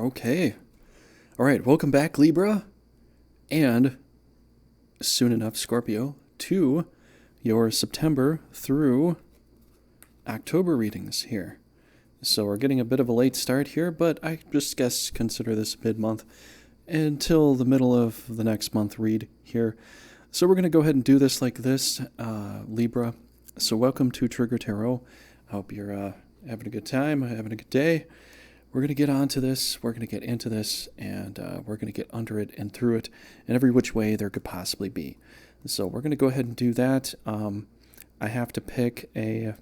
Okay. All right, welcome back, Libra, and soon enough, Scorpio, to your September through October readings here. So we're getting a bit of a late start here, but I just guess consider this mid-month until the middle of the next month read here. So we're going to go ahead and do this like this, Libra. So welcome to Trigger Tarot. I hope you're having a good time, having a good day. We're going to get onto this, we're going to get into this, and we're going to get under it and through it in every which way there could possibly be. So we're going to go ahead and do that. I have to pick a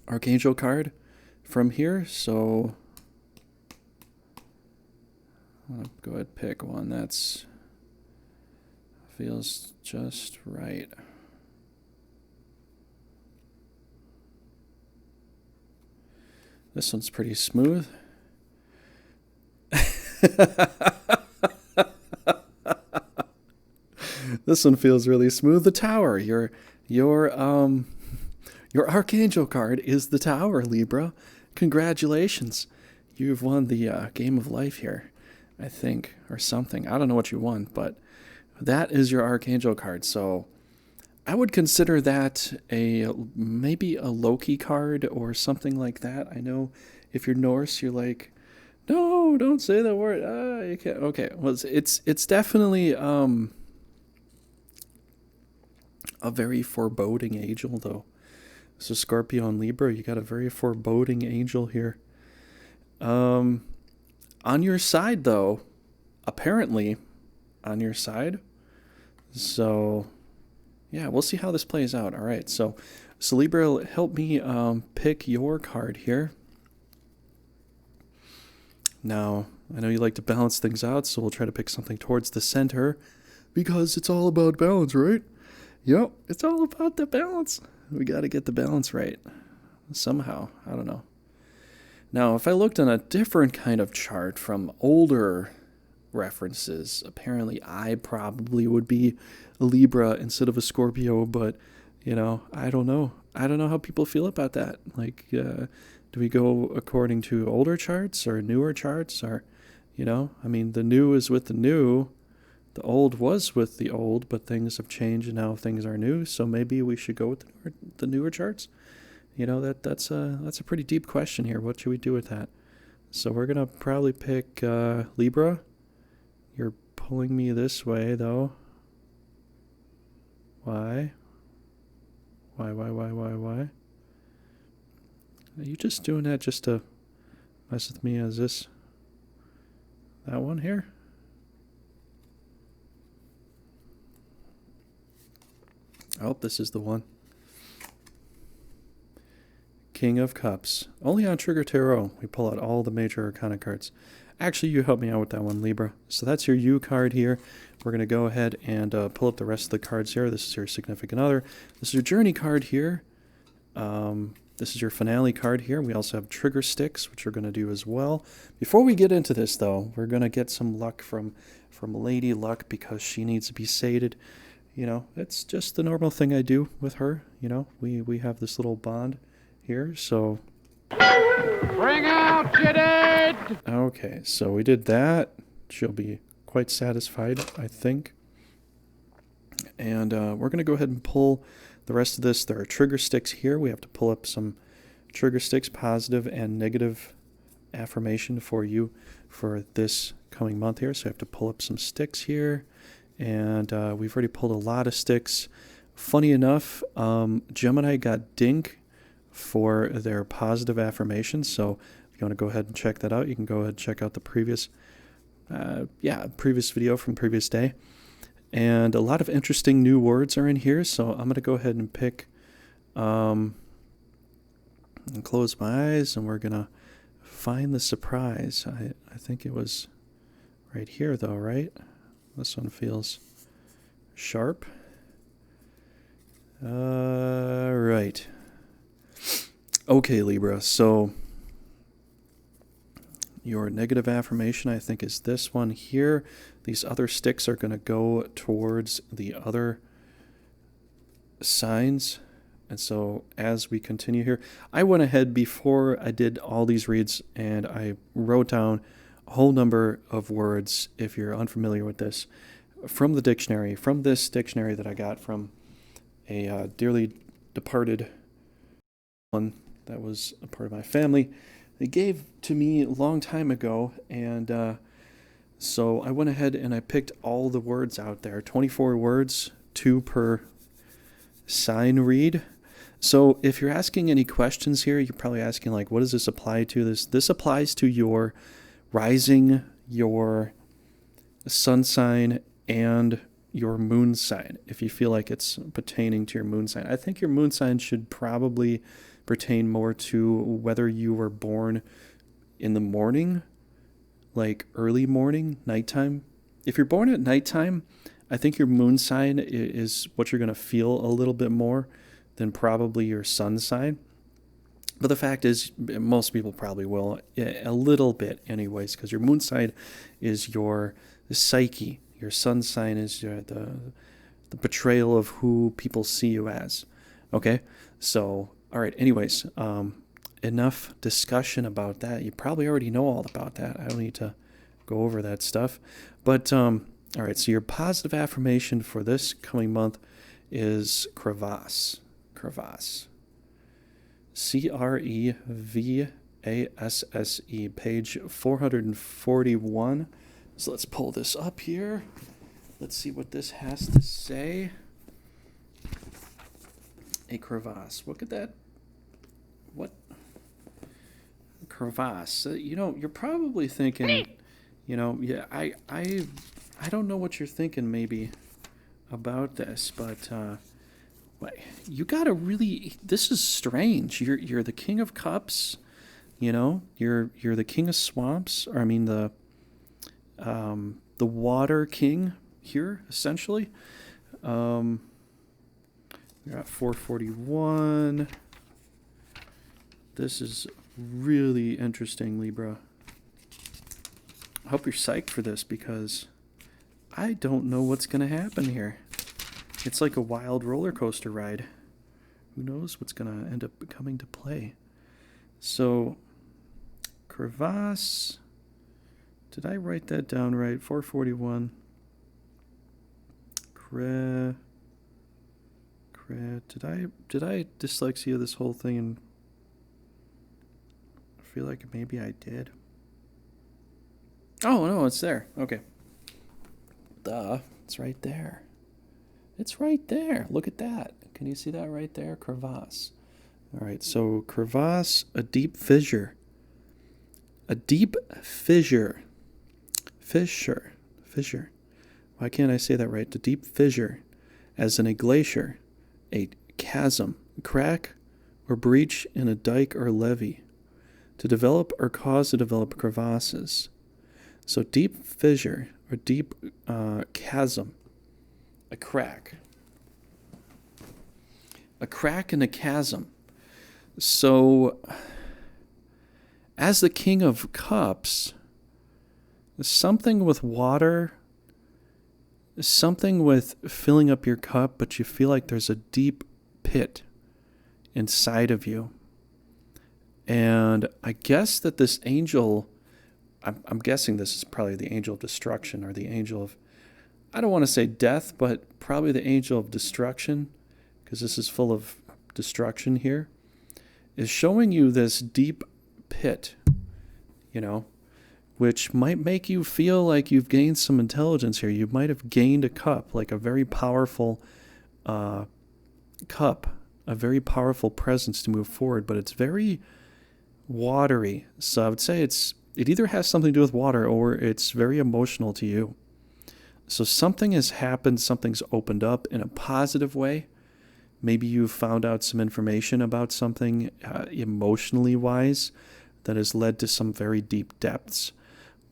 Archangel card from here, so I'll go ahead and pick one that's feels just right. This one's pretty smooth. This one feels really smooth. The Tower. Your Archangel card is the Tower, Libra. Congratulations. You've won the game of life here, I think, or something. I don't know what you won, but that is your Archangel card. So I would consider that maybe a Loki card or something like that. I know if you're Norse, you're like, no, don't say that word. You can't. Okay, well, it's definitely a very foreboding angel, though. So Scorpio and Libra, you got a very foreboding angel here. On your side, though, apparently on your side. So yeah, we'll see how this plays out. All right, so Libra, help me pick your card here. Now, I know you like to balance things out, so we'll try to pick something towards the center because it's all about balance, right? Yep, it's all about the balance. We got to get the balance right somehow. I don't know. Now, if I looked on a different kind of chart from older references, apparently I probably would be a Libra instead of a Scorpio, but, you know, I don't know. I don't know how people feel about that. Like, do we go according to older charts or newer charts? Or, you know, I mean, the new is with the new. The old was with the old, but things have changed and now things are new. So maybe we should go with the newer charts. You know, that's a pretty deep question here. What should we do with that? So we're going to probably pick Libra. You're pulling me this way, though. Why? Why? Are you just doing that just to mess with me? Is this that one here? Oh, this is the one. King of Cups. Only on Trigger Tarot, we pull out all the major arcana cards. Actually, you help me out with that one, Libra. So that's your U card here. We're going to go ahead and pull up the rest of the cards here. This is your significant other. This is your journey card here. This is your finale card here. We also have trigger sticks, which we're going to do as well. Before we get into this, though, we're going to get some luck from Lady Luck because she needs to be sated. You know, it's just the normal thing I do with her. You know, we have this little bond here, so... Bring out your dead! Okay, so we did that. She'll be quite satisfied, I think. And we're going to go ahead and pull the rest of this. There are trigger sticks here. We have to pull up some trigger sticks, positive and negative affirmation for you for this coming month here. So we have to pull up some sticks here. And we've already pulled a lot of sticks. Funny enough, Gemini got dink for their positive affirmations. So if you want to go ahead and check that out, you can go ahead and check out the previous video from the previous day. And a lot of interesting new words are in here. So I'm going to go ahead and pick and close my eyes, and we're going to find the surprise. I think it was right here, though, right? This one feels sharp. Right. Okay, Libra. So your negative affirmation, I think, is this one here. These other sticks are going to go towards the other signs. And so as we continue here, I went ahead before I did all these reads and I wrote down whole number of words, if you're unfamiliar with this, from the dictionary, from this dictionary that I got from a dearly departed one that was a part of my family. They gave to me a long time ago, and so I went ahead and I picked all the words out there, 24 words, 2 per sign read. So if you're asking any questions here, you're probably asking, like, what does this apply to? This applies to your rising, your sun sign, and your moon sign, if you feel like it's pertaining to your moon sign. I think your moon sign should probably pertain more to whether you were born in the morning, like early morning, nighttime. If you're born at nighttime, I think your moon sign is what you're going to feel a little bit more than probably your sun sign. But the fact is, most people probably will, a little bit anyways, because your moon sign is your psyche. Your sun sign is the portrayal of who people see you as. Okay? So, all right, anyways, enough discussion about that. You probably already know all about that. I don't need to go over that stuff. But, all right, so your positive affirmation for this coming month is crevasse. Crevasse. Crevasse, page 441. So let's pull this up here. Let's see what this has to say. A crevasse. Look at that. What? Crevasse. You're probably thinking, yeah, I don't know what you're thinking maybe about this, but you gotta really. This is strange. You're the King of Cups. You're the King of Swamps. Or I mean the Water King here, essentially. We're at 441. This is really interesting, Libra. I hope you're psyched for this, because I don't know what's going to happen here. It's like a wild roller coaster ride. Who knows what's going to end up coming to play? So, crevasse. Did I write that down right? 441. Did I dyslexia this whole thing and I feel like maybe I did. Oh no, it's there. Okay. Duh. It's right there. It's right there. Look at that. Can you see that right there? Crevasse. All right, so crevasse, a deep fissure. A deep fissure. Fissure. Why can't I say that right? A deep fissure, as in a glacier, a chasm, crack, or breach in a dike or levee, to develop or cause to develop crevasses. So deep fissure or deep chasm, a crack. A crack and a chasm. So, as the King of Cups, something with water, something with filling up your cup, but you feel like there's a deep pit inside of you. And I guess that this angel, I'm guessing this is probably the angel of destruction, or the angel of, I don't want to say death, but probably the angel of destruction, because this is full of destruction here, is showing you this deep pit, which might make you feel like you've gained some intelligence here. You might have gained a cup, like a very powerful cup, a very powerful presence to move forward, but it's very watery. So I would say it either has something to do with water, or it's very emotional to you. So something has happened, something's opened up in a positive way. Maybe you've found out some information about something emotionally wise that has led to some very deep depths.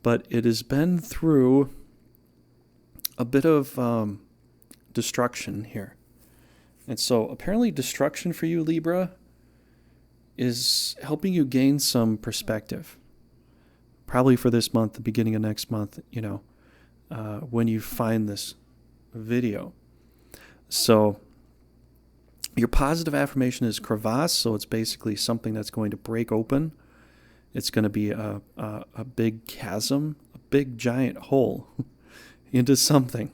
But it has been through a bit of destruction here. And so apparently destruction for you, Libra, is helping you gain some perspective. Probably for this month, the beginning of next month, when you find this video. So your positive affirmation is crevasse, so it's basically something that's going to break open It's going to be a big chasm, a big giant hole into something.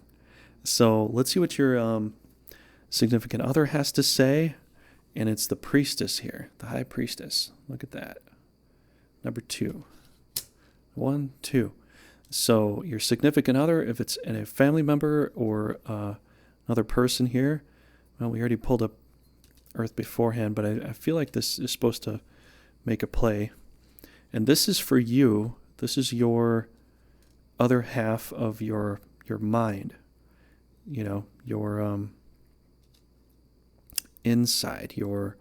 So let's see what your significant other has to say. And it's the priestess here, the high priestess. Look at that. Number 2. 1, 2. So your significant other, if it's a family member or another person here, well, we already pulled up Earth beforehand, but I feel like this is supposed to make a play. And this is for you. This is your other half of your mind. You know, your inside, your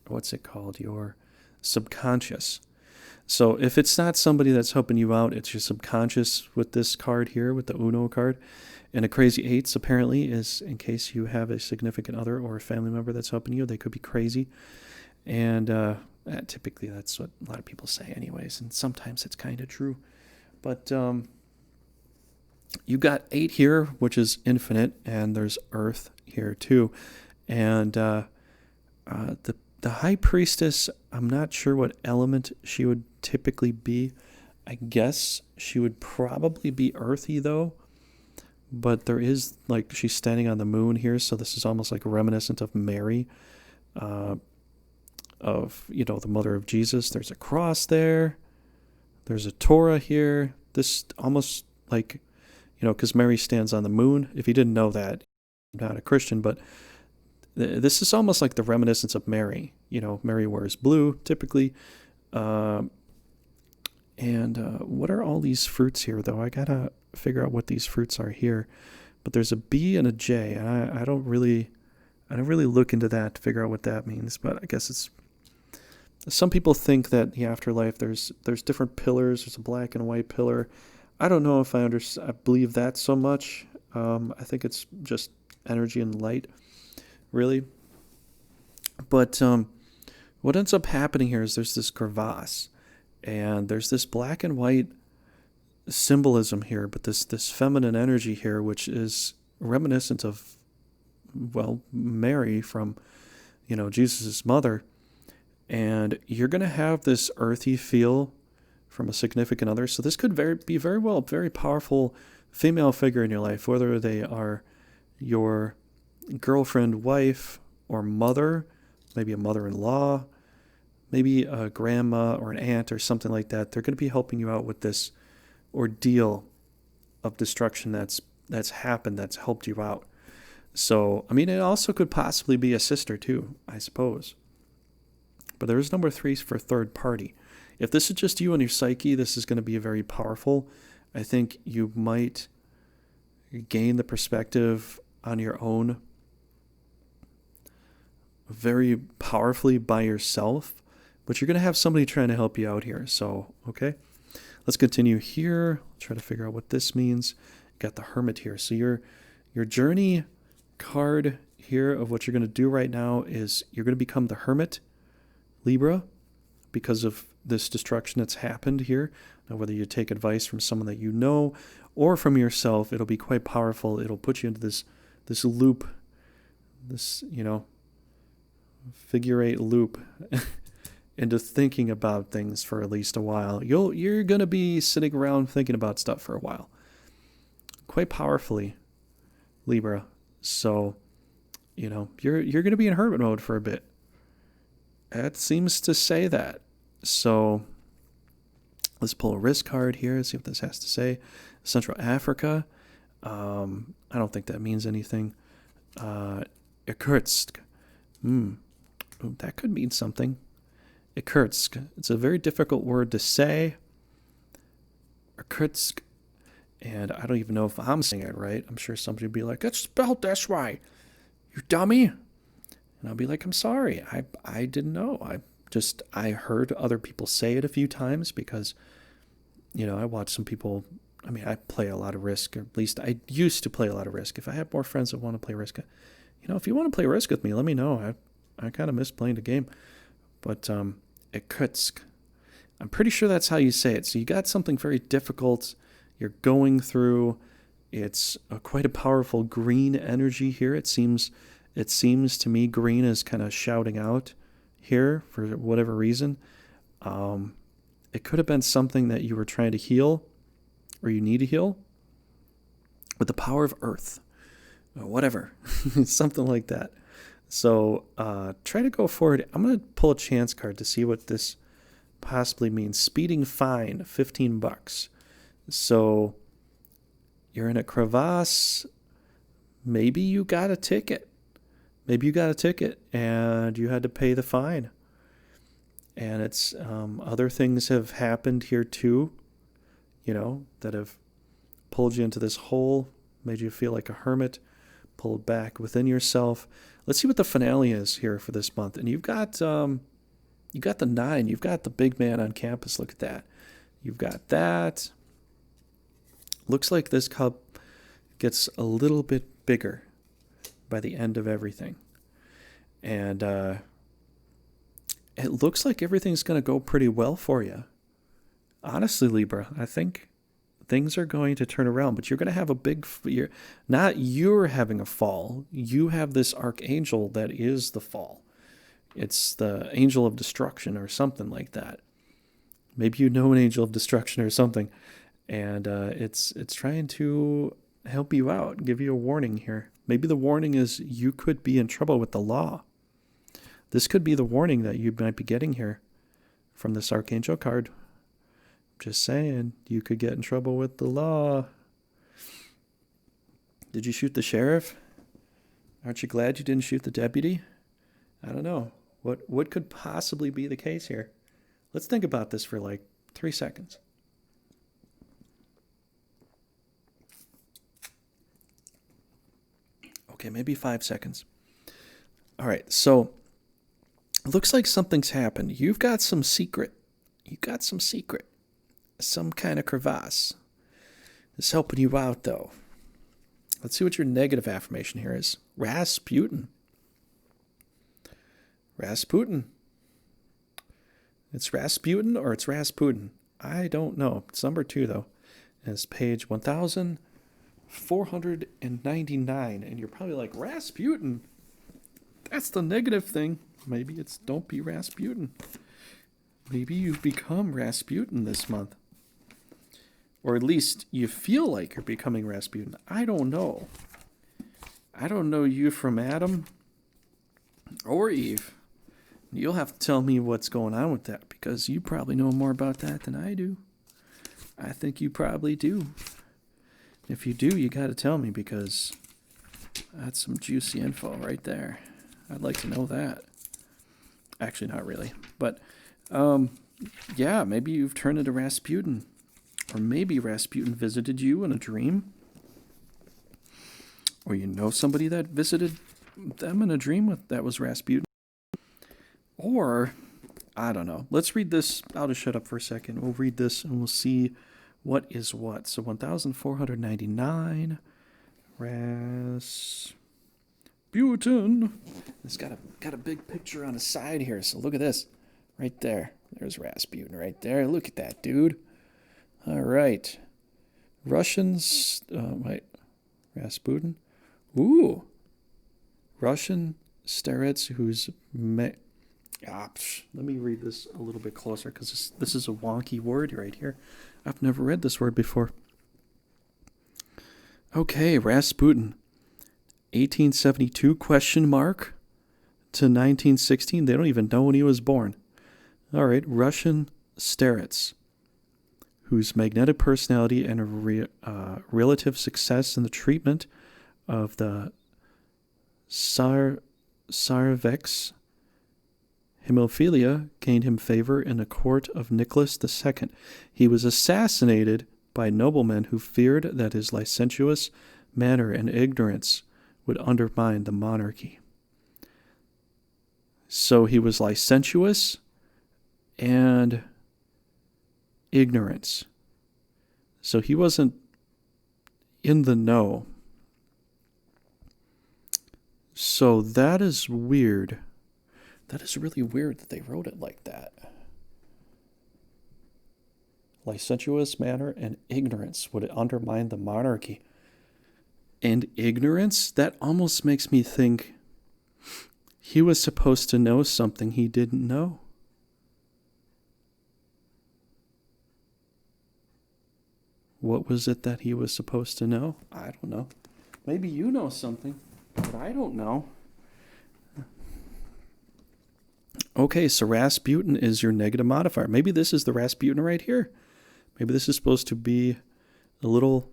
what's it called? Your subconscious. So if it's not somebody that's helping you out, it's your subconscious with this card here, with the Uno card. And a crazy 8s apparently is in case you have a significant other or a family member that's helping you. They could be crazy. And typically that's what a lot of people say anyways. And sometimes it's kind of true. But you got 8 here, which is infinite. And there's Earth here too. And the High Priestess, I'm not sure what element she would typically be. I guess she would probably be earthy though. But there is, like, she's standing on the moon here, so this is almost like reminiscent of Mary, of, the mother of Jesus. There's a cross there. There's a Torah here. This almost like, because Mary stands on the moon. If you didn't know that, I'm not a Christian, but this is almost like the reminiscence of Mary. Mary wears blue, typically. And what are all these fruits here, though? I gotta figure out what these fruits are here. But there's a B and a J. And I don't really look into that to figure out what that means. But I guess it's, some people think that the afterlife, there's different pillars. There's a black and a white pillar. I don't know if I believe that so much. I think it's just energy and light, really. But what ends up happening here is there's this crevasse. And there's this black and white symbolism here, but this feminine energy here, which is reminiscent of, Mary from, Jesus' mother. And you're going to have this earthy feel from a significant other. So this could be very well a very powerful female figure in your life, whether they are your girlfriend, wife, or mother, maybe a mother-in-law, maybe a grandma or an aunt or something like that. They're going to be helping you out with this ordeal of destruction that's happened, that's helped you out. So, it also could possibly be a sister too, I suppose. But there is number 3 for third party. If this is just you and your psyche, this is going to be very powerful. I think you might gain the perspective on your own very powerfully by yourself. But you're going to have somebody trying to help you out here. So, okay. Let's continue here. Try to figure out what this means. Got the Hermit here. So your journey card here of what you're going to do right now is you're going to become the Hermit, Libra, because of this destruction that's happened here. Now, whether you take advice from someone that you know or from yourself, it'll be quite powerful. It'll put you into this loop, this, figure 8 loop into thinking about things for at least a while. You're going to be sitting around thinking about stuff for a while. Quite powerfully, Libra. So, you're going to be in hermit mode for a bit. That seems to say that. So, let's pull a risk card here, see what this has to say. Central Africa. I don't think that means anything. Irkutsk. That could mean something. Irkutsk. It's a very difficult word to say. Irkutsk. And I don't even know if I'm saying it right. I'm sure somebody would be like, it's spelled this way, you dummy. And I'll be like, I'm sorry. I didn't know. I heard other people say it a few times because, I watch some people. I play a lot of Risk, or at least I used to play a lot of Risk. If I have more friends that want to play Risk, if you want to play Risk with me, let me know. I kind of miss playing the game. But Irkutsk. I'm pretty sure that's how you say it. So you got something very difficult you're going through. It's quite a powerful green energy here. It seems to me green is kind of shouting out, here for whatever reason. It could have been something that you were trying to heal or you need to heal with the power of earth or whatever, something like that. So try to go forward. I'm going to pull a chance card to see what this possibly means. Speeding fine, $15. So you're in a crevasse. Maybe you got a ticket. And you had to pay the fine. And it's other things have happened here too, that have pulled you into this hole, made you feel like a hermit, pulled back within yourself. Let's see what the finale is here for this month. And you've got the 9. You've got the big man on campus. Look at that. You've got that. Looks like this cup gets a little bit bigger by the end of everything. And it looks like everything's going to go pretty well for you. Honestly, Libra, I think things are going to turn around, but you're going to have a big, you're having a fall. You have this archangel that is the fall. It's the angel of destruction or something like that. Maybe you know an angel of destruction or something. And it's trying to help you out, give you a warning here. Maybe the warning is you could be in trouble with the law. This could be the warning that you might be getting here from this archangel card. Just saying, you could get in trouble with the law. Did you shoot the sheriff? Aren't you glad you didn't shoot the deputy? I don't know. What could possibly be the case here? Let's think about this for like 3 seconds. Okay, maybe 5 seconds. All right, so it looks like something's happened. You've got some secret. Some kind of crevasse. It's helping you out, though. Let's see what your negative affirmation here is. Rasputin. It's Rasputin or it's Rasputin. I don't know. It's number 2, though. And it's page 1499. And you're probably like, Rasputin? That's the negative thing. Maybe it's don't be Rasputin. Maybe you've become Rasputin this month. Or at least you feel like you're becoming Rasputin. I don't know. I don't know you from Adam or Eve. You'll have to tell me what's going on with that because you probably know more about that than I do. I think you probably do. If you do, you got to tell me because that's some juicy info right there. I'd like to know that. Actually, not really. But, yeah, maybe you've turned into Rasputin. Or maybe Rasputin visited you in a dream. Or you know somebody that visited them in a dream that was Rasputin. Or, I don't know. Let's read this. I'll just shut up for a second. We'll read this and we'll see what is what. So 1,499. Rasputin. It's got a big picture on the side here. So look at this. Right there. There's Rasputin right there. Look at that, dude. All right. Russians. Wait. Rasputin. Ooh. Russian starets who's... let me read this a little bit closer because this is a wonky word right here. I've never read this word before. Okay, Rasputin. 1872 question mark to 1916. They don't even know when he was born. All right, Russian starets whose magnetic personality and relative success in the treatment of the Tsarevets hemophilia gained him favor in the court of Nicholas II. He was assassinated by noblemen who feared that his licentious manner and ignorance would undermine the monarchy. So he was licentious and ignorance. So he wasn't in the know. So that is weird. That is really weird that they wrote it like that. Licentious manner and ignorance would undermine the monarchy. And ignorance? That almost makes me think he was supposed to know something he didn't know. What was it that he was supposed to know? I don't know. Maybe you know something, but I don't know. Okay, so Rasputin is your negative modifier. Maybe this is the Rasputin right here. Maybe this is supposed to be a little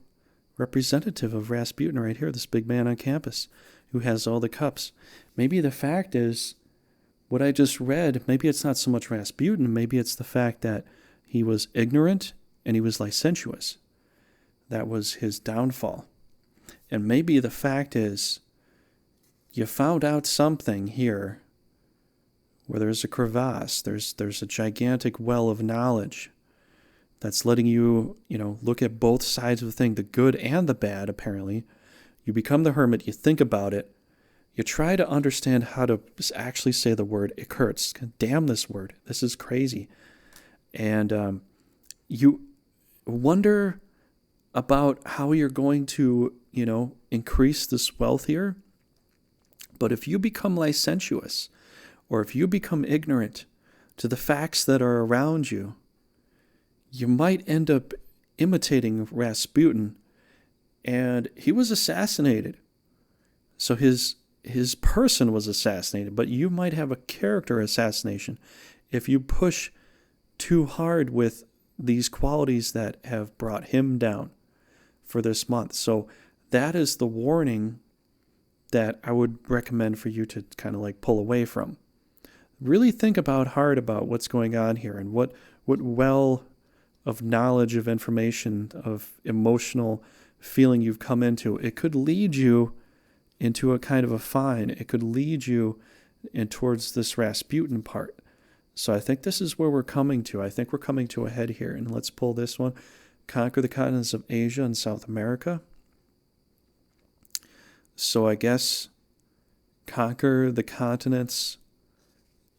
representative of Rasputin right here, this big man on campus who has all the cups. Maybe the fact is, what I just read, maybe it's not so much Rasputin, maybe it's the fact that he was ignorant and he was licentious. That was his downfall. And maybe the fact is, you found out something here where there's a crevasse, there's a gigantic well of knowledge that's letting you, look at both sides of the thing, the good and the bad, apparently. You become the hermit, you think about it, you try to understand how to actually say the word, it hurts. Damn this word, this is crazy. And you wonder about how you're going to, increase this wealth here. But if you become licentious, or if you become ignorant to the facts that are around you, you might end up imitating Rasputin. And he was assassinated. So his person was assassinated, but you might have a character assassination if you push too hard with these qualities that have brought him down for this month. So that is the warning that I would recommend for you to kind of pull away from. Really think hard about what's going on here and what well of knowledge, of information, of emotional feeling you've come into. It could lead you into a kind of a fine. It could lead you in towards this Rasputin part. So I think this is where we're coming to. I think we're coming to a head here. And let's pull this one. Conquer the continents of Asia and South America. So I guess conquer the continents,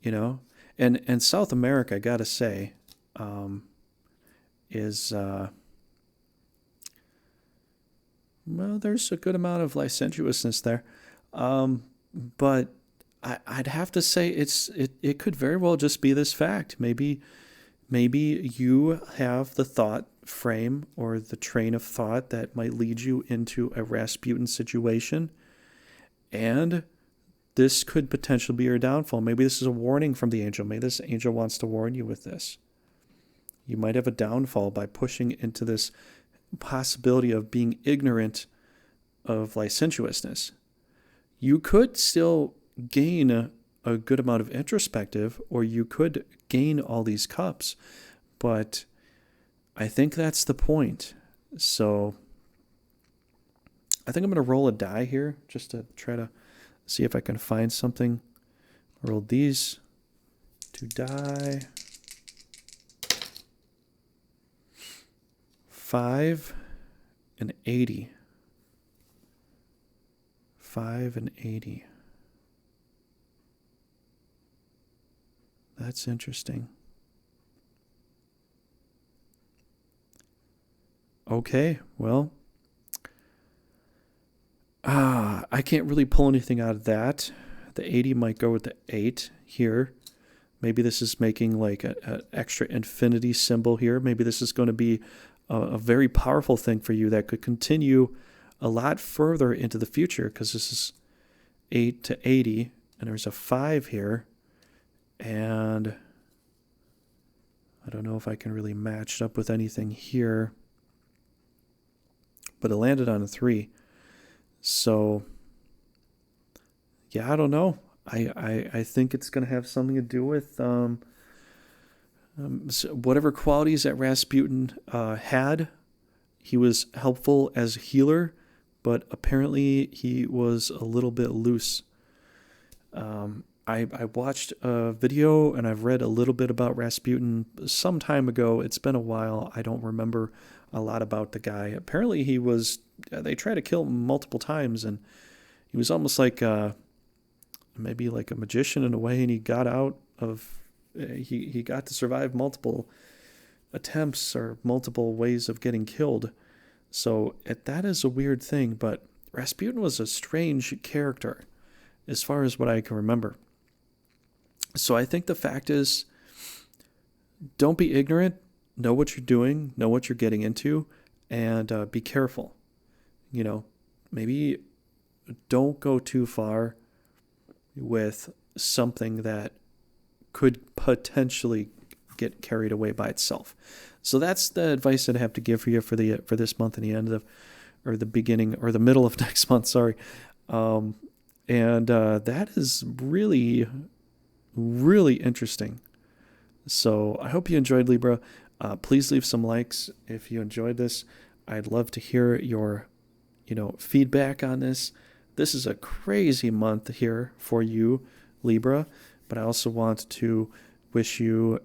and South America, I got to say, is, there's a good amount of licentiousness there. But I'd have to say it could very well just be this fact. Maybe you have the thought frame or the train of thought that might lead you into a Rasputin situation, and this could potentially be your downfall. Maybe this is a warning from the angel. Maybe this angel wants to warn you with this. You might have a downfall by pushing into this possibility of being ignorant of licentiousness. You could still gain a good amount of introspective, or you could gain all these cups, but I think that's the point. So I think I'm going to roll a die here just to try to see if I can find something. Roll these 2 die. 5 and 80. 5 and 80. That's interesting. Okay, well, I can't really pull anything out of that. The 80 might go with the 8 here. Maybe this is making an extra infinity symbol here. Maybe this is going to be a very powerful thing for you that could continue a lot further into the future, because this is 8 to 80, and there's a 5 here. And I don't know if I can really match it up with anything here, but it landed on a 3. So, yeah, I don't know. I think it's going to have something to do with whatever qualities that Rasputin had. He was helpful as a healer, but apparently he was a little bit loose. I watched a video and I've read a little bit about Rasputin some time ago. It's been a while. I don't remember a lot about the guy. Apparently they tried to kill him multiple times, and he was almost maybe like a magician in a way, and he got out of, he got to survive multiple attempts or multiple ways of getting killed. So that is a weird thing, but Rasputin was a strange character. as far as what I can remember. So I think the fact is, don't be ignorant. Know what you're doing. Know what you're getting into, and be careful. Maybe don't go too far with something that could potentially get carried away by itself. So that's the advice that I have to give for you for this month and the end of, or the beginning or the middle of next month. Sorry. That is really, really interesting. So I hope you enjoyed, Libra. Please leave some likes if you enjoyed this. I'd love to hear your, feedback on this. This is a crazy month here for you, Libra. But I also want to wish you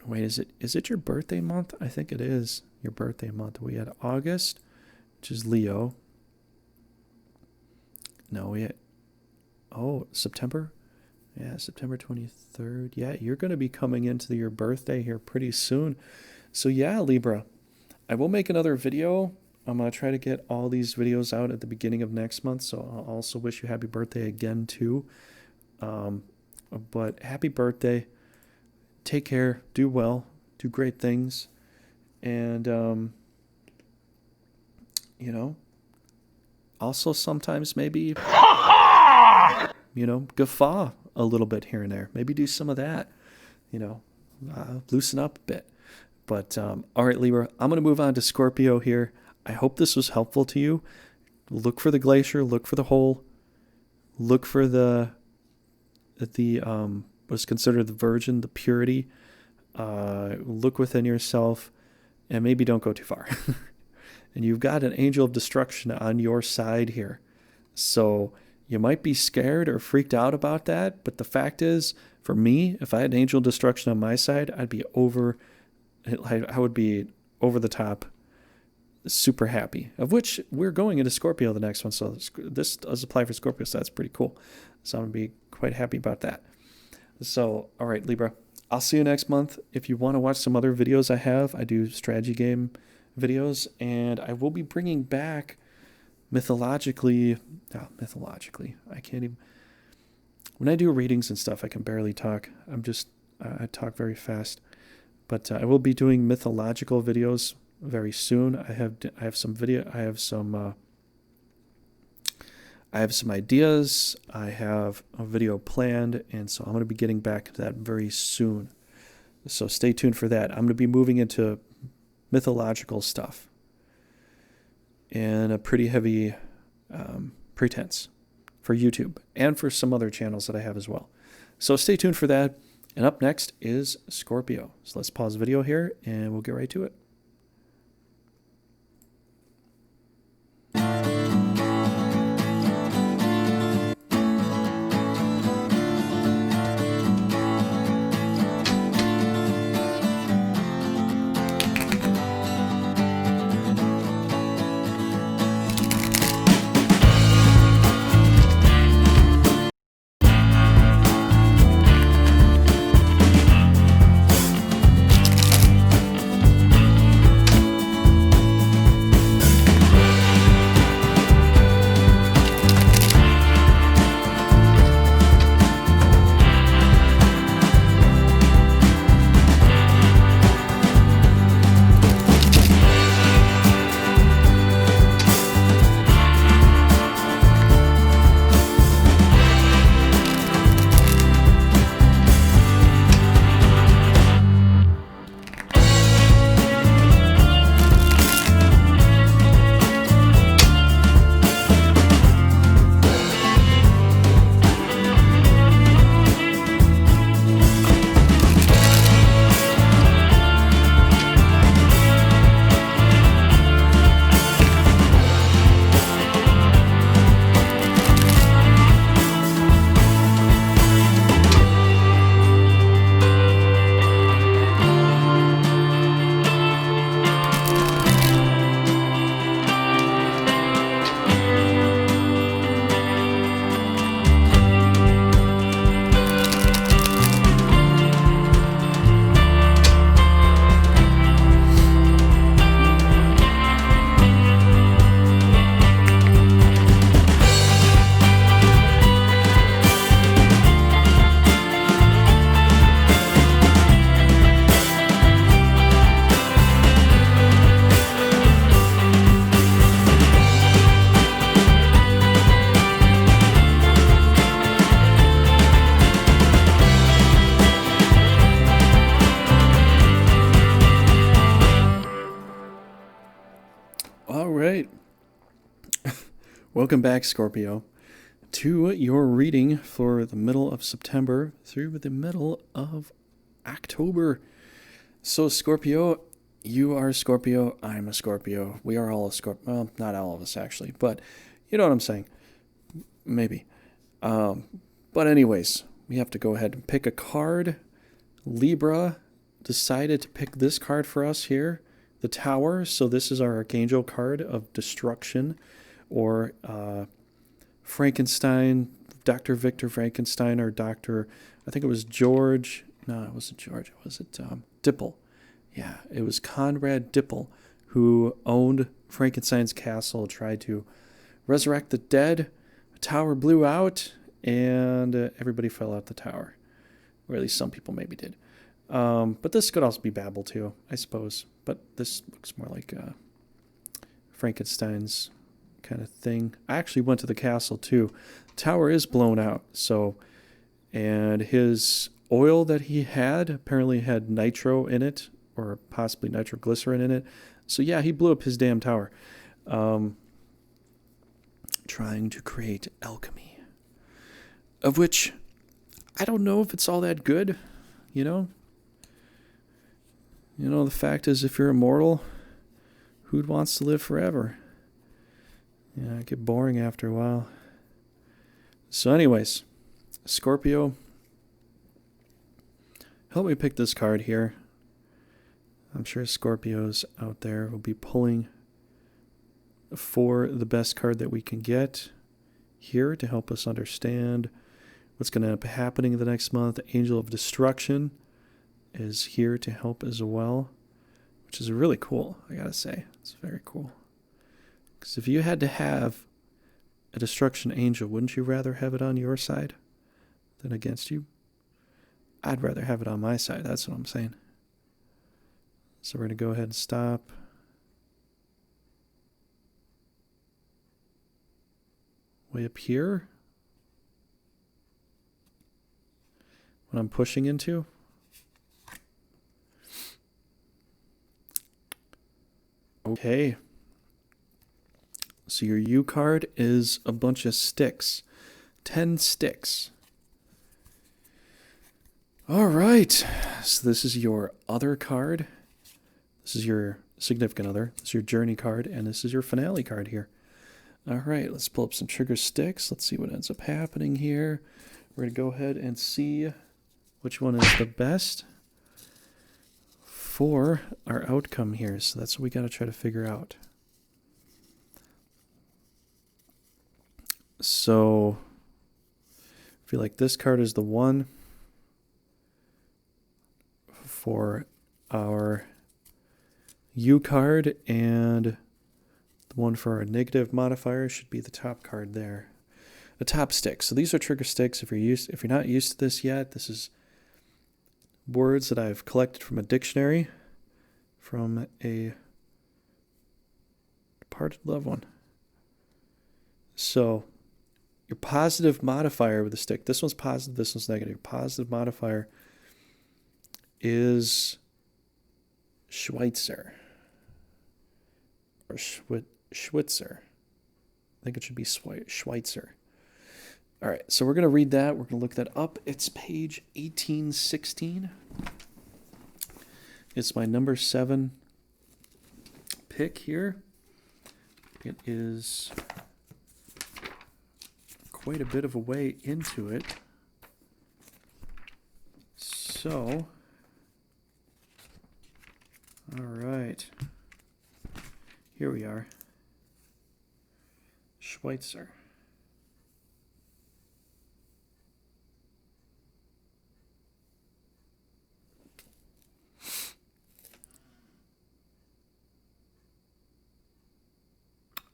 is it your birthday month? I think it is your birthday month. We had August, which is Leo. No, September? Yeah, September 23rd. Yeah, you're going to be coming into your birthday here pretty soon. So yeah, Libra, I will make another video. I'm going to try to get all these videos out at the beginning of next month. So I'll also wish you happy birthday again too. But happy birthday. Take care. Do well. Do great things. And, also sometimes maybe, guffaw a little bit here and there. Maybe do some of that, loosen up a bit. But, all right, Libra, I'm going to move on to Scorpio here. I hope this was helpful to you. Look for the glacier, look for the hole, look for what's considered the virgin, the purity. Look within yourself, and maybe don't go too far. And you've got an angel of destruction on your side here. So you might be scared or freaked out about that, but the fact is, for me, if I had an angel of destruction on my side, I would be over the top, super happy, of which we're going into Scorpio the next one. So this does apply for Scorpio, so that's pretty cool. So I'm going to be quite happy about that. So, all right, Libra, I'll see you next month. If you want to watch some other videos I do strategy game videos, and I will be bringing back mythologically, I can't even, when I do readings and stuff, I can barely talk. I talk very fast, but I will be doing mythological videos very soon. I have some ideas. I have a video planned, and so I'm going to be getting back to that very soon. So stay tuned for that. I'm going to be moving into mythological stuff and a pretty heavy pretense for YouTube and for some other channels that I have as well. So stay tuned for that. And up next is Scorpio. So let's pause the video here and we'll get right to it. Welcome back, Scorpio, to your reading for the middle of September through the middle of October. So, Scorpio, you are a Scorpio, I'm a Scorpio. We are all a Scorpio. Well, not all of us, actually, but you know what I'm saying. Maybe. But anyways, we have to go ahead and pick a card. Libra decided to pick this card for us here, the Tower. So this is our Archangel card of destruction, or Frankenstein, Dr. Victor Frankenstein, or Dr. I think it was George. No, it wasn't George. Was it Dipple? Yeah, it was Conrad Dipple, who owned Frankenstein's castle, tried to resurrect the dead. The tower blew out, and everybody fell out the tower. Or at least some people maybe did. But this could also be Babel too, I suppose. But this looks more like Frankenstein's kind of thing. I actually went to the castle too. The tower is blown out. So, and his oil that he had apparently had nitro in it, or possibly nitroglycerin in it. So yeah, he blew up his damn tower. Trying to create alchemy, of which I don't know if it's all that good, you know? You know, the fact is, if you're immortal, who wants to live forever? Yeah, it get boring after a while. So anyways, Scorpio, help me pick this card here. I'm sure Scorpios out there will be pulling for the best card that we can get here to help us understand what's going to end up happening the next month. Angel of Destruction is here to help as well, which is really cool, I gotta say. It's very cool. Because if you had to have a destruction angel, wouldn't you rather have it on your side than against you? I'd rather have it on my side, that's what I'm saying. So we're going to go ahead and stop. Way up here. What I'm pushing into. Okay. So your U card is a bunch of sticks. 10 sticks. All right. So this is your other card. This is your significant other. This is your journey card. And this is your finale card here. All right. Let's pull up some trigger sticks. Let's see what ends up happening here. We're going to go ahead and see which one is the best for our outcome here. So that's what we got to try to figure out. So I feel like this card is the one for our U card, and the one for our negative modifier should be the top card there. The top stick. So these are trigger sticks. If you're not used to this yet, this is words that I've collected from a dictionary from a departed loved one. So your positive modifier with the stick. This one's positive, this one's negative. Positive modifier is Schweitzer. Or Schwitzer. I think it should be Schweitzer. All right, so we're going to read that. We're going to look that up. It's page 1816. It's my number 7 pick here. It is quite a bit of a way into it. So, all right. Here we are. Schweitzer.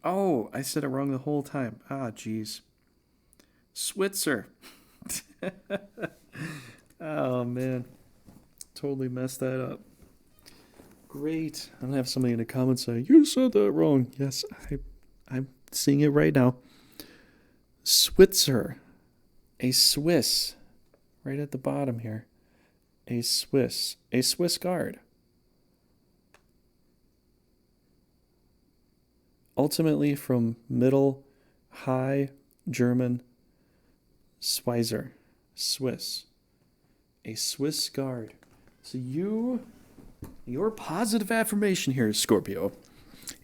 Oh, I said it wrong the whole time. Ah, geez. Switzer. Oh, man. Totally messed that up. Great. I'm going to have somebody in the comments say, you said that wrong. Yes, I'm seeing it right now. Switzer. A Swiss. Right at the bottom here. A Swiss. A Swiss guard. Ultimately, from middle High German Schweizer. Swiss. A Swiss guard. So your positive affirmation here, Scorpio,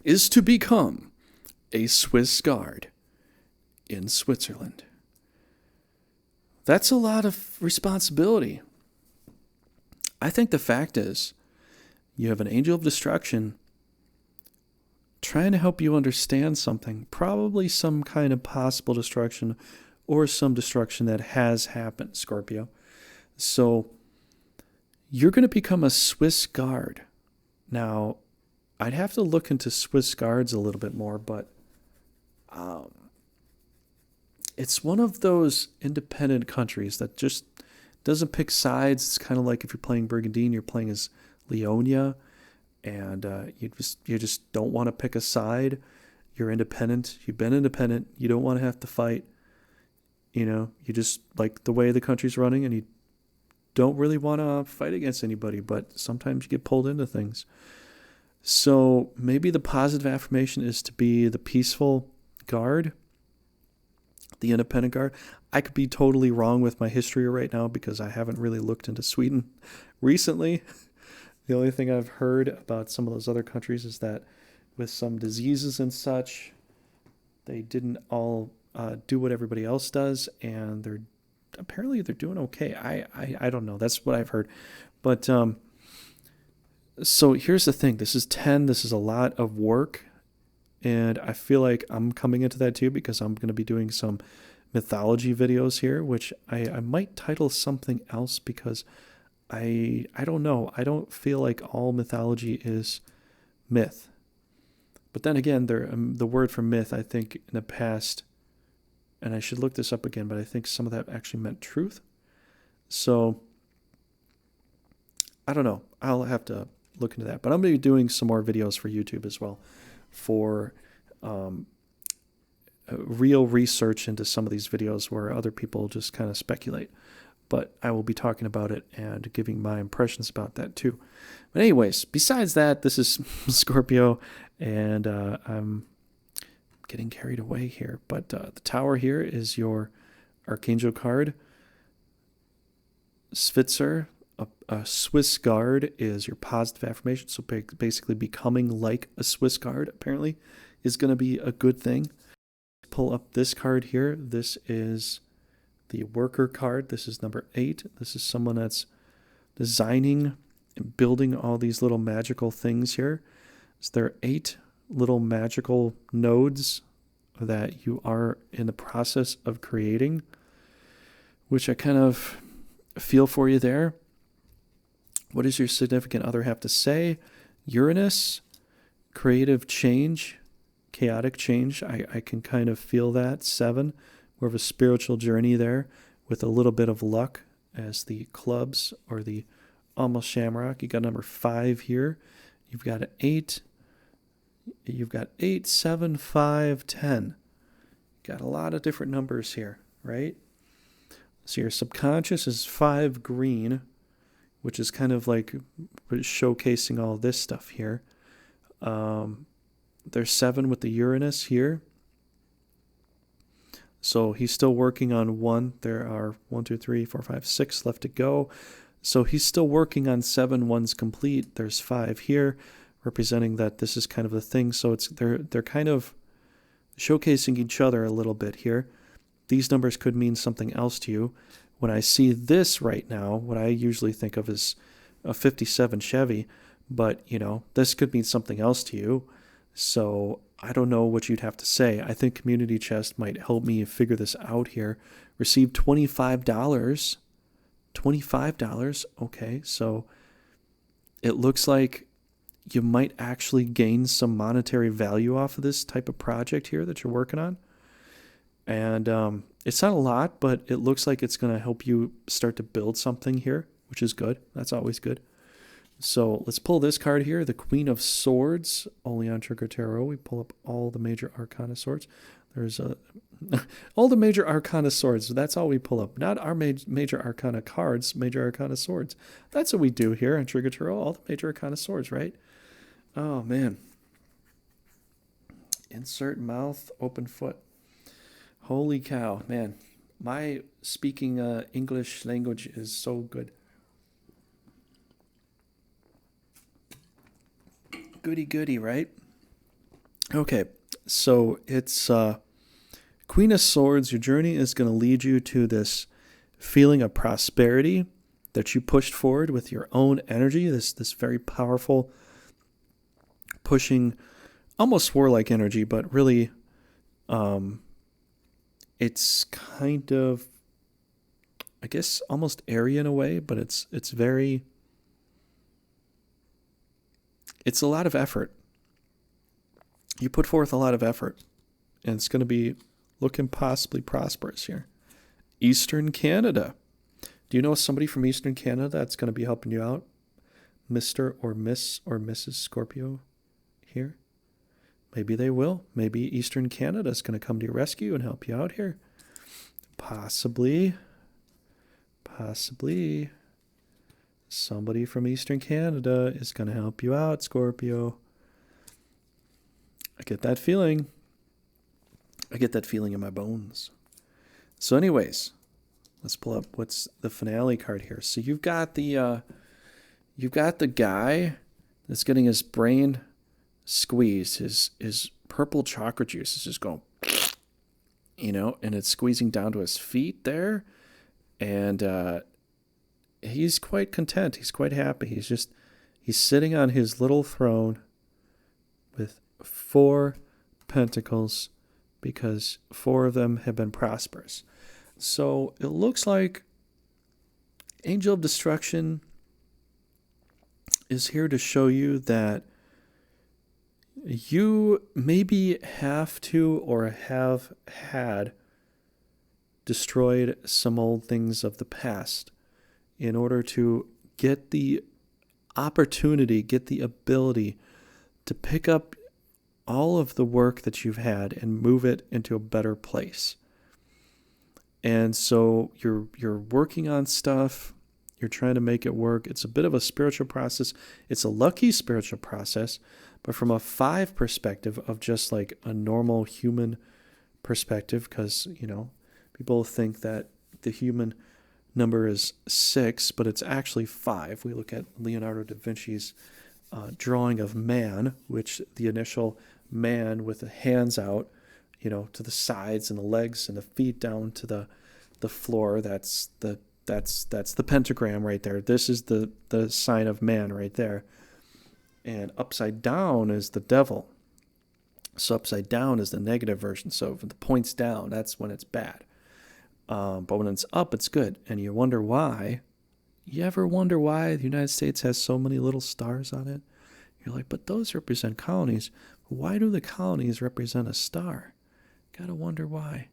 is to become a Swiss guard in Switzerland. That's a lot of responsibility. I think the fact is, you have an angel of destruction trying to help you understand something, probably some kind of possible destruction or some destruction that has happened, Scorpio. So you're going to become a Swiss guard. Now, I'd have to look into Swiss guards a little bit more, but it's one of those independent countries that just doesn't pick sides. It's kind of like if you're playing Brigandine, you're playing as Leonia, and you just don't want to pick a side. You're independent. You've been independent. You don't want to have to fight. You just like the way the country's running, and you don't really want to fight against anybody, but sometimes you get pulled into things. So maybe the positive affirmation is to be the peaceful guard, the independent guard. I could be totally wrong with my history right now because I haven't really looked into Sweden recently. The only thing I've heard about some of those other countries is that with some diseases and such, they didn't all do what everybody else does, and they're doing okay. I don't know. That's what I've heard. But so here's the thing. This is 10. This is a lot of work. And I feel like I'm coming into that too because I'm going to be doing some mythology videos here, which I might title something else because I don't know. I don't feel like all mythology is myth. But then again, the word for myth, I think in the past, and I should look this up again, but I think some of that actually meant truth. So I don't know. I'll have to look into that. But I'm going to be doing some more videos for YouTube as well for real research into some of these videos where other people just kind of speculate. But I will be talking about it and giving my impressions about that too. But anyways, besides that, this is Scorpio, and I'm getting carried away here. But the Tower here is your Archangel card. Switzer, a Swiss guard, is your positive affirmation. So basically becoming like a Swiss guard, apparently, is going to be a good thing. Pull up this card here. This is the worker card. This is number 8. This is someone that's designing and building all these little magical things here. So there are 8 little magical nodes that you are in the process of creating, which I kind of feel for you there. What does your significant other have to say? Uranus, creative change, chaotic change. I can kind of feel that. 7, more of a spiritual journey there with a little bit of luck as the clubs or the almost shamrock. You got number 5 here. You've got an 8. You've got 8, 7, 5, 10. Got a lot of different numbers here, right? So your subconscious is 5 green, which is kind of like showcasing all this stuff here. There's 7 with the Uranus here. So he's still working on 1. There are 1, 2, 3, 4, 5, 6 left to go. So he's still working on 7. 1's complete. There's 5 here, representing that this is kind of the thing. So it's they're kind of showcasing each other a little bit here. These numbers could mean something else to you. When I see this right now, what I usually think of is a 57 Chevy, but, this could mean something else to you. So I don't know what you'd have to say. I think Community Chest might help me figure this out here. Receive $25. $25. Okay, so it looks like you might actually gain some monetary value off of this type of project here that you're working on. And it's not a lot, but it looks like it's going to help you start to build something here, which is good. That's always good. So let's pull this card here, the Queen of Swords, only on Trigger Tarot. We pull up all the major arcana swords. There's all the major arcana swords. That's all we pull up. Not our major arcana cards, major arcana swords. That's what we do here on Trigger Tarot, all the major arcana swords, right? Oh, man. Insert mouth, open foot. Holy cow, man. My speaking English language is so good. Goody goody, right? Okay, so it's Queen of Swords. Your journey is going to lead you to this feeling of prosperity that you pushed forward with your own energy. This very powerful, pushing, almost warlike energy, but really, it's kind of, I guess, almost airy in a way, but it's very, it's a lot of effort. You put forth a lot of effort, and it's going to be looking possibly prosperous here. Eastern Canada. Do you know somebody from Eastern Canada that's going to be helping you out? Mr. or Miss or Mrs. Scorpio here? Maybe they will. Maybe Eastern Canada is going to come to your rescue and help you out here. Possibly. Somebody from Eastern Canada is going to help you out, Scorpio. I get that feeling. I get that feeling in my bones. So anyways, let's pull up what's the finale card here. So you've got the guy that's getting his brain squeezed. His purple chakra juice is just going, and it's squeezing down to his feet there. And he's quite content. He's quite happy. He's sitting on his little throne with 4 pentacles because 4 of them have been prosperous. So it looks like Angel of Destruction is here to show you that you maybe have to or have had destroyed some old things of the past in order to get the opportunity, get the ability to pick up all of the work that you've had and move it into a better place. And so you're working on stuff, you're trying to make it work. It's a bit of a spiritual process. It's a lucky spiritual process, but from a 5 perspective of just like a normal human perspective, because, people think that the human number is 6, but it's actually 5. We look at Leonardo da Vinci's drawing of man, which the initial man with the hands out, to the sides and the legs and the feet down to the floor. That's the pentagram right there. This is the sign of man right there. And upside down is the devil. So upside down is the negative version. So if the point's down, that's when it's bad. But when it's up, it's good. And you wonder why. You ever wonder why the United States has so many little stars on it? You're like, but those represent colonies. Why do the colonies represent a star? Gotta wonder why.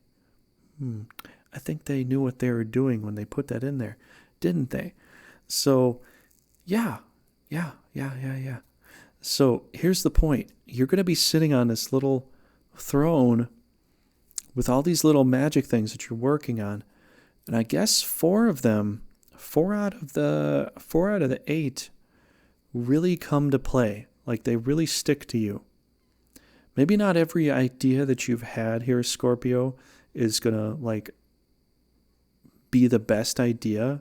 I think they knew what they were doing when they put that in there, didn't they? So, yeah. So here's the point. You're going to be sitting on this little throne with all these little magic things that you're working on. And I guess 4 of them, 4 out of the 8 really come to play. Like they really stick to you. Maybe not every idea that you've had here, Scorpio, is going to be the best idea,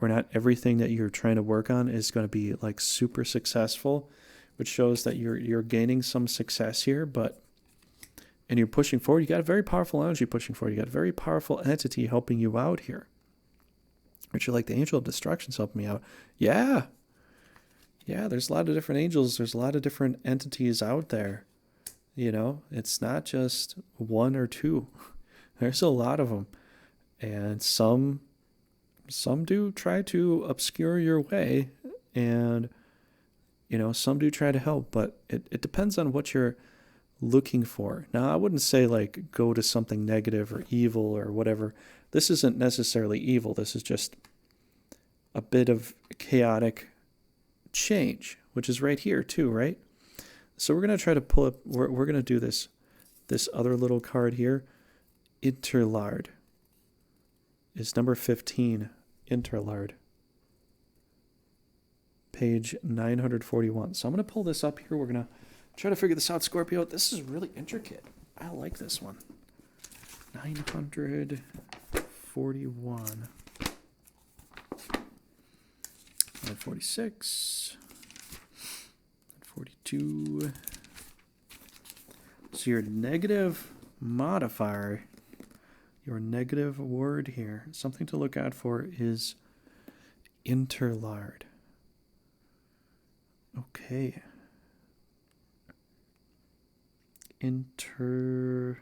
or not everything that you're trying to work on is going to be super successful, which shows that you're gaining some success here, and you're pushing forward. You got a very powerful energy pushing forward. You got a very powerful entity helping you out here. Which you're like, the Angel of Destruction's helping me out. Yeah, there's a lot of different angels. There's a lot of different entities out there. It's not just 1 or 2. There's a lot of them. And some do try to obscure your way, and some do try to help, but it depends on what you're looking for. Now, I wouldn't say go to something negative or evil or whatever. This isn't necessarily evil. This is just a bit of chaotic change, which is right here too, right? So we're going to try to pull up, we're going to do this other little card here. Interlard is number 15, Interlard. Page 941. So I'm going to pull this up here. We're going to try to figure this out, Scorpio. This is really intricate. I like this one. 941. 946. 42. So your negative modifier, your negative word here, something to look out for is interlard. Okay. Inter.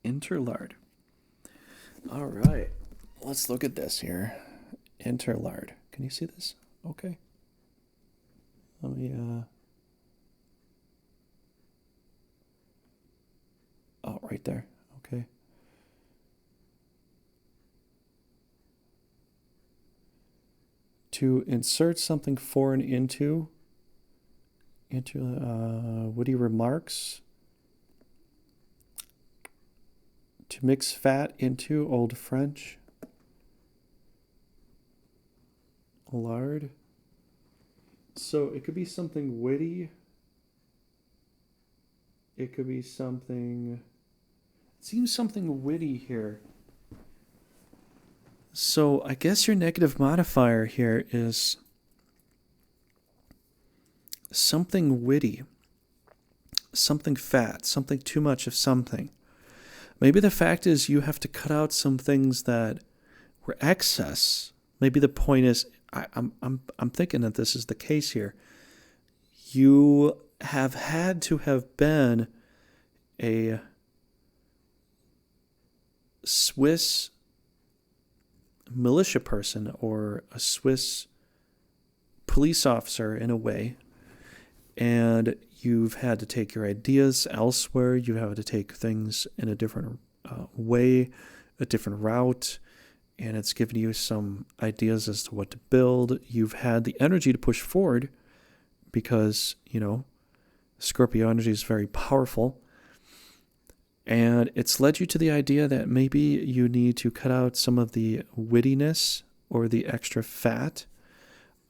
Interlard. All right. Let's look at this here. Interlard. Can you see this? Okay. Let me, oh, right there. Okay. To insert something foreign into witty remarks. To mix fat into Old French. Lard. So it could be something witty. It could be something... It seems something witty here. So I guess your negative modifier here is something witty. Something fat. Something too much of something. Maybe the fact is you have to cut out some things that were excess. Maybe the point is, I'm thinking that this is the case here. You have had to have been a Swiss militia person or a Swiss police officer in a way, and you've had to take your ideas elsewhere. You have to take things in a different way, a different route, and it's given you some ideas as to what to build. You've had the energy to push forward because, Scorpio energy is very powerful. And it's led you to the idea that maybe you need to cut out some of the wittiness or the extra fat,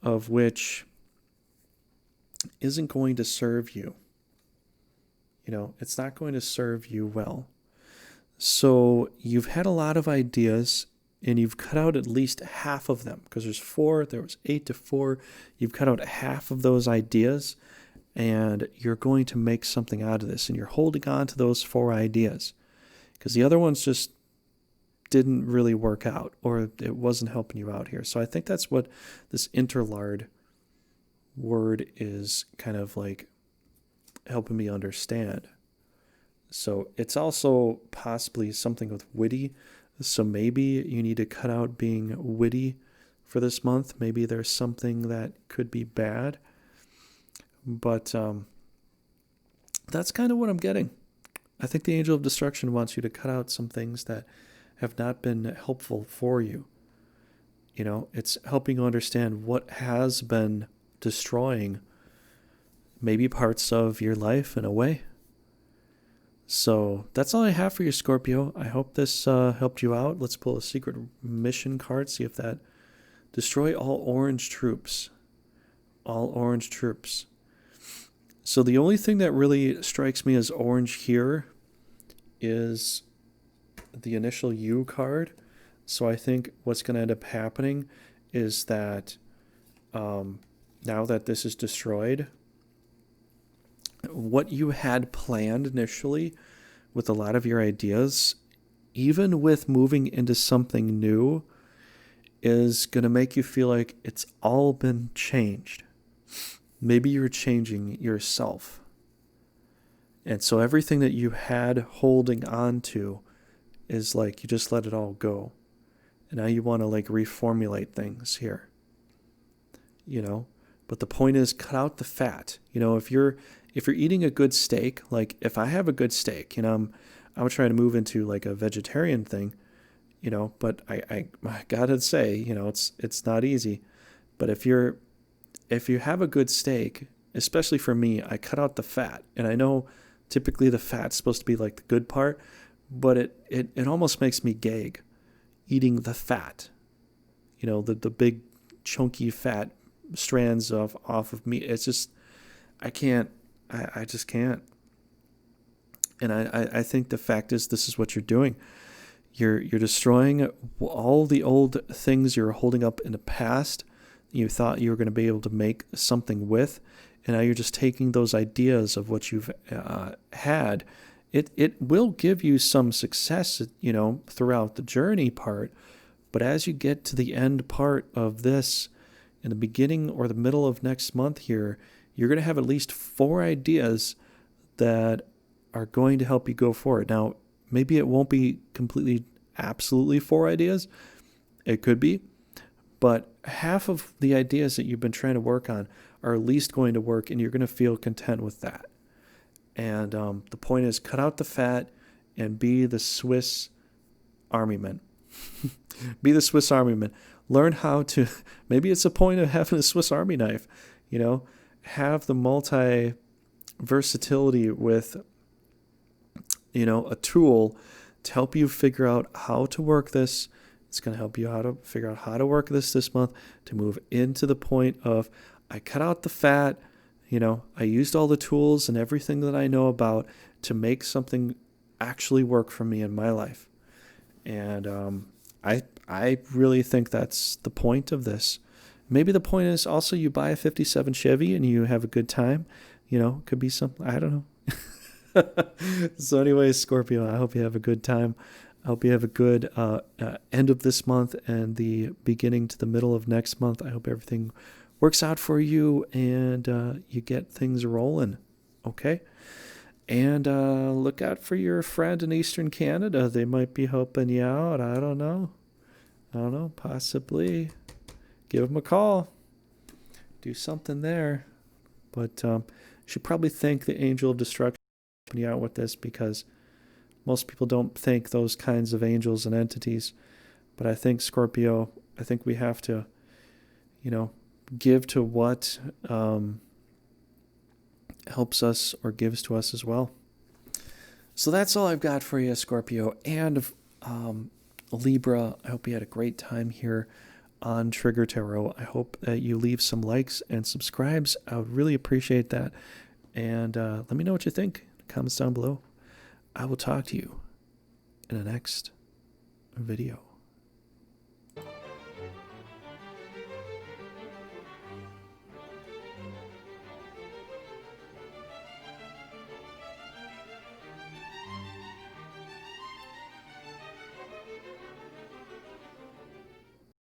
of which isn't going to serve you. It's not going to serve you well. So you've had a lot of ideas and you've cut out at least half of them, because there's 4, there was 8 to 4. You've cut out half of those ideas and you're going to make something out of this, and you're holding on to those 4 ideas because the other ones just didn't really work out, or it wasn't helping you out here. So I think that's what this interlard word is kind of like helping me understand. So it's also possibly something with witty. So maybe you need to cut out being witty for this month. Maybe there's something that could be bad. But that's kind of what I'm getting. I think the Angel of Destruction wants you to cut out some things that have not been helpful for you. It's helping you understand what has been destroying maybe parts of your life in a way. So that's all I have for you, Scorpio. I hope this helped you out. Let's pull a secret mission card, see if that... Destroy all orange troops. All orange troops. So the only thing that really strikes me as orange here is the initial U card. So I think what's going to end up happening is that now that this is destroyed, what you had planned initially with a lot of your ideas, even with moving into something new, is going to make you feel like it's all been changed. Maybe you're changing yourself. And so everything that you had holding on to is like you just let it all go. And now you want to reformulate things here. But the point is, cut out the fat. If you're eating a good steak, like if I have a good steak, I'm trying to move into a vegetarian thing, but I gotta say, it's not easy. But if you have a good steak, especially for me, I cut out the fat. And I know typically the fat's supposed to be the good part, but it almost makes me gag eating the fat, the big chunky fat strands off of meat. It's just, I can't, I just can't. And I think the fact is, this is what you're doing. You're destroying all the old things you're holding up in the past. You thought you were going to be able to make something with, and now you're just taking those ideas of what you've had. It will give you some success, throughout the journey part, but as you get to the end part of this, in the beginning or the middle of next month here, you're going to have at least 4 ideas that are going to help you go forward. Now, maybe it won't be completely, absolutely 4 ideas. It could be. But half of the ideas that you've been trying to work on are at least going to work, and you're going to feel content with that. And the point is, cut out the fat and be the Swiss Army man. Be the Swiss Army man. Learn how to, maybe it's a point of having a Swiss Army knife, have the multi-versatility with, a tool to help you figure out how to work this. It's going to help you how to figure out how to work this month, to move into the point of, I cut out the fat, I used all the tools and everything that I know about to make something actually work for me in my life. And I really think that's the point of this. Maybe the point is also you buy a 57 Chevy and you have a good time. Could be something, I don't know. So anyways, Scorpio, I hope you have a good time. I hope you have a good end of this month and the beginning to the middle of next month. I hope everything works out for you and you get things rolling. Okay? And look out for your friend in Eastern Canada. They might be helping you out. I don't know. Possibly. Give them a call. Do something there. But you should probably thank the Angel of Destruction for helping you out with this, because most people don't thank those kinds of angels and entities. But I think, Scorpio, we have to, give to what helps us or gives to us as well. So that's all I've got for you, Scorpio. And Libra, I hope you had a great time here on Trigger Tarot. I hope that you leave some likes and subscribes. I would really appreciate that. And let me know what you think. Comments down below. I will talk to you in the next video.